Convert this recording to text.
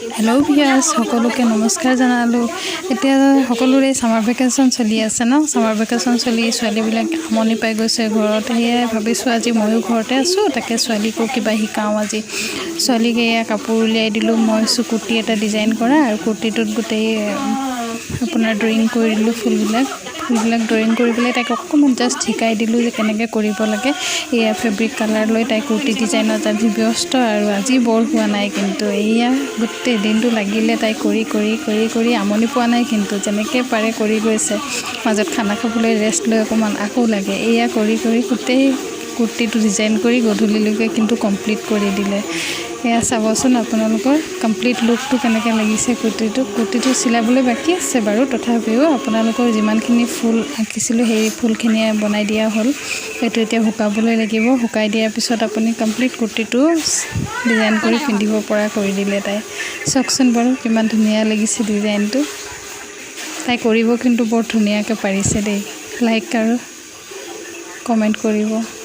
hello viewers সকলোকে নমস্কাৰ জনালো এতিয়া সকলোৰে সামাৰ ভেকেশন চলি আছে ন সামাৰ ভেকেশন চলি ছোৱালীবিলাক আমনি পাই গৈছে ঘৰত হেয়াই ভাবিছো আজি ময়ো ঘৰতে আছো তাকে ছোৱালীকো কিবা শিকাও আজি ছোৱালীকে কাপোৰ উলিয়াই দিলো মই কুৰ্তি এটা ডিজাইন কৰা আৰু কুৰ্তিটোত গোটেই আপোনাৰ ড্ৰয়িং কৰি দিলো ফুলবিলাক ড্ৰয়িং কৰি পেলাই তাইক অকমান জাস্ট শিকাই দিলো যে কেনেকৈ কৰিব লাগে এয়া ফেব্ৰিক কালাৰ লৈ তাই কুৰ্তি ডিজাইনত আজি ব্যস্ত আৰু আজি বৰ হোৱা নাই কিন্তু এয়া গোটেই দিনটো লাগিলে তাই কৰি আমনি পোৱা নাই কিন্তু যেনেকৈ পাৰে কৰি গৈছে মাজত খানা খাবলৈ ৰেষ্ট লৈ অকমান আকৌ লাগে এয়া কৰি গোটেই কুৰ্তিটো ডিজাইন কৰি গধূলিলৈকে কিন্তু কমপ্লিট কৰি দিলে এয়া চাবচোন আপোনালোকৰ কমপ্লিট লুকটো কেনেকৈ লাগিছে কুৰ্তিটো চিলাবলৈ বাকি আছে বাৰু তথাপিও আপোনালোকৰ যিমানখিনি ফুল আঁকিছিলোঁ সেই ফুলখিনি বনাই দিয়া হ'ল এইটো এতিয়া শুকাবলৈ লাগিব শুকাই দিয়াৰ পিছত আপুনি কমপ্লিট কুৰ্তিটো ডিজাইন কৰি পিন্ধিব পৰা কৰি দিলে তাই চাওকচোন বাৰু কিমান ধুনীয়া লাগিছে ডিজাইনটো তাই কৰিব কিন্তু বৰ ধুনীয়াকৈ পাৰিছে দেই লাইক আৰু কমেণ্ট কৰিব